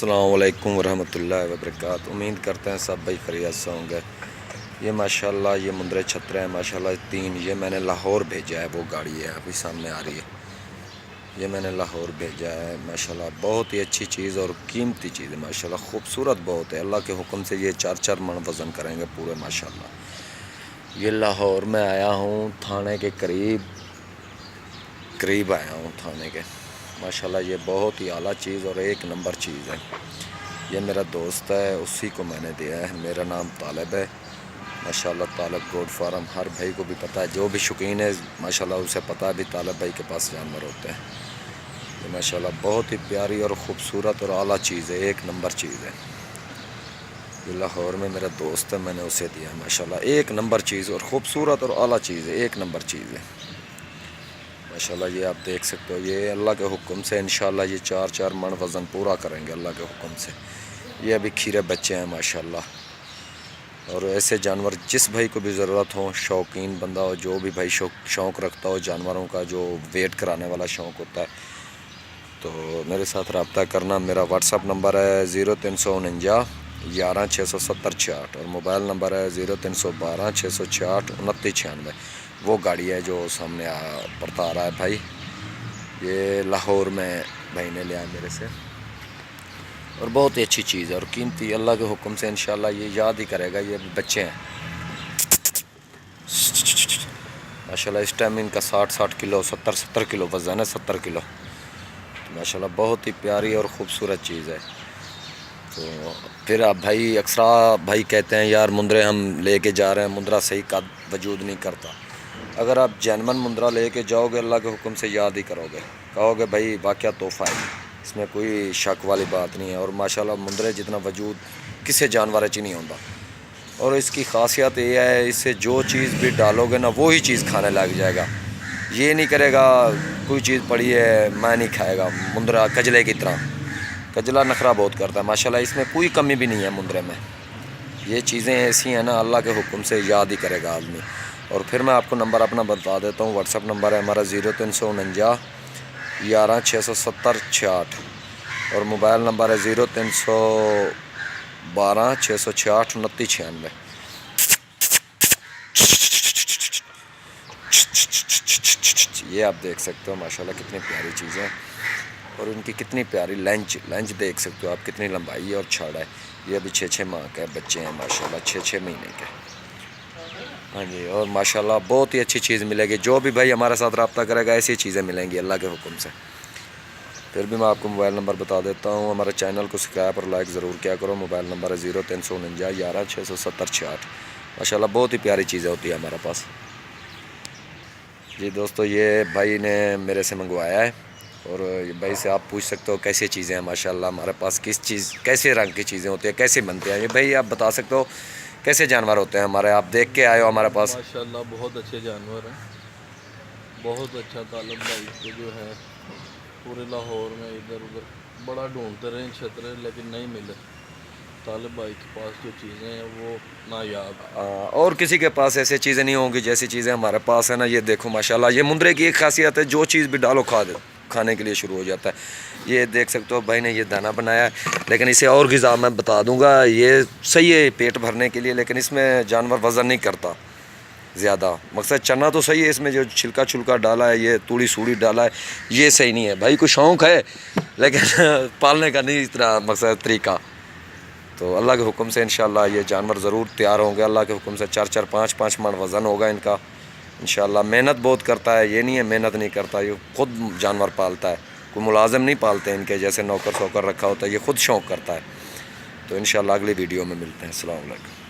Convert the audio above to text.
अस्सलाम वालेकुम रहमतुल्लाहि व बरकातहू। उम्मीद करते हैं सब भाई खैरियत से होंगे। ये माशाल्लाह ये मुंद्रे छतरे हैं माशाल्लाह 3। ये मैंने लाहौर भेजा है, वो गाड़ी है अभी सामने आ रही है। ये मैंने लाहौर भेजा है माशाल्लाह, बहुत ही अच्छी चीज़ और कीमती चीज़ है माशाल्लाह, खूबसूरत बहुत है। अल्लाह के हुक्म से ये 4-4 मन वज़न करेंगे पूरे माशाल्लाह। ये लाहौर में आया हूँ, थाने के करीब आया हूँ थाने के माशाल्लाह। ये बहुत ही आला चीज़ और एक नंबर चीज़ है। ये मेरा दोस्त है, उसी को मैंने दिया है। मेरा नाम तालिब है माशाल्लाह, तालिब गोड फार्म। हर भाई को भी पता है, जो भी शौकीन है माशाल्लाह उसे पता है भी तालिब भाई के पास जानवर होते हैं। ये माशाल्लाह बहुत ही प्यारी और ख़ूबसूरत और आला चीज़ है, एक नंबर चीज़ है। ये लाहौर में मेरा दोस्त है, मैंने उसे दिया है माशाल्लाह। एक नंबर चीज़ और ख़ूबसूरत और आला चीज़ है, एक नंबर चीज़ है माशाल्लाह। ये आप देख सकते हो, ये अल्लाह के हुक्म से इंशाल्लाह ये 4-4 मन वज़न पूरा करेंगे अल्लाह के हुक्म से। ये अभी खीरे बच्चे हैं माशाल्लाह। और ऐसे जानवर जिस भाई को भी ज़रूरत हो, शौकीन बंदा हो, जो भी भाई शौक़ रखता हो जानवरों का, जो वेट कराने वाला शौक़ होता है, तो मेरे साथ रब्ता करना। मेरा व्हाट्सअप नंबर है 0349 11 670 66 और मोबाइल नंबर है 0312 666 29 96। वो गाड़ी है जो सामने पड़ता आ रहा है भाई। ये लाहौर में भाई ने लिया मेरे से और बहुत ही अच्छी चीज़ है और कीमती। अल्लाह के हुक्म से इंशाल्लाह ये याद ही करेगा। ये बच्चे हैं माशाल्लाह, इस टाइम इनका 60 किलो 70 किलो वज़न है, 70 किलो। तो माशाल्लाह बहुत ही प्यारी और ख़ूबसूरत चीज़ है। तो फिर आप भाई अक्सर भाई कहते हैं यार मुंद्रे हम लेके जा रहे हैं, मुंद्रा सही का वजूद नहीं करता। अगर आप जैनमन मुंद्रा लेके जाओगे अल्लाह के हुक्म से याद ही करोगे, कहोगे भाई वाक़या तोहफ़ा है, इसमें कोई शक वाली बात नहीं है। और माशाल्लाह मुंद्रे जितना वजूद किसी जानवर च नहीं होता। और इसकी ख़ासियत ये है, इससे जो चीज़ भी डालोगे ना वही चीज़ खाने लग जाएगा। ये नहीं करेगा कोई चीज़ पड़ी है मैं नहीं खाएगा। मुंद्रा कजले की तरह, कजला नखरा बहुत करता है माशाल्लाह, इसमें कोई कमी भी नहीं है मुंद्रे में। ये चीज़ें ऐसी हैं ना, अल्लाह के हुक्म से याद ही करेगा आदमी। और फिर मैं आपको नंबर अपना बता देता हूँ। व्हाट्सअप नंबर है हमारा 0349 11 670 66 और मोबाइल नंबर है 0312 666 29 96। ये आप देख सकते हो माशाल्लाह कितनी प्यारी चीज़ें हैं और इनकी कितनी प्यारी लेंच देख सकते हो आप, कितनी लंबाई है और छड़ है। ये अभी 6-6 माह के बच्चे हैं माशाल्लाह, 6-6 महीने के। हाँ जी, और माशाल्लाह बहुत ही अच्छी चीज़ मिलेगी। जो भी भाई हमारे साथ रब्ता करेगा ऐसी चीज़ें मिलेंगी अल्लाह के हुक्म से। फिर भी मैं आपको मोबाइल नंबर बता देता हूँ। हमारे चैनल को सब्सक्राइब और लाइक ज़रूर किया करो। मोबाइल नंबर है 0349 11 670 66। माशाल्लाह बहुत ही प्यारी चीज़ें होती है हमारे पास। जी दोस्तों, ये भाई ने मेरे से मंगवाया है और भाई से आप पूछ सकते हो कैसी चीज़ें हैं माशाल्लाह हमारे पास, कैसे रंग की चीज़ें होती है, कैसे बनते हैं। ये भाई आप बता सकते हो कैसे जानवर होते हैं हमारे, आप देख के आए हो हमारे पास। माशाल्लाह बहुत अच्छे जानवर हैं, बहुत अच्छा। तालिब भाई के जो है पूरे लाहौर में इधर उधर बड़ा ढूंढते रहे छतरे, लेकिन नहीं मिले। तालिब भाई के पास जो चीज़ें हैं वो नायाब। और किसी के पास ऐसी चीज़ें नहीं होंगी जैसी चीज़ें हमारे पास है ना। ये देखो माशाल्लाह, ये मुंद्रे की एक खासियत है, जो चीज़ भी डालो खाने के लिए शुरू हो जाता है। ये देख सकते हो भाई ने ये दाना बनाया है, लेकिन इसे और ग़िज़ा मैं बता दूंगा। ये सही है पेट भरने के लिए, लेकिन इसमें जानवर वज़न नहीं करता ज़्यादा। मकसद चना तो सही है, इसमें जो छिलका डाला है, ये तूड़ी सूड़ी डाला है, ये सही नहीं है। भाई को शौक़ है लेकिन पालने का नहीं इतना मकसद तरीका। तो अल्लाह के हुक्म से इंशाल्लाह ये जानवर ज़रूर तैयार होंगे। अल्लाह के हुक्म से 4-4 5-5 मन वज़न होगा इनका इंशाल्लाह। मेहनत बहुत करता है, ये नहीं है मेहनत नहीं करता, ये ख़ुद जानवर पालता है। कोई मुलाजिम नहीं पालते इनके जैसे नौकर रखा होता है, ये ख़ुद शौक़ करता है। तो इंशाल्लाह अगली वीडियो में मिलते हैं। अस्सलाम वालेकुम।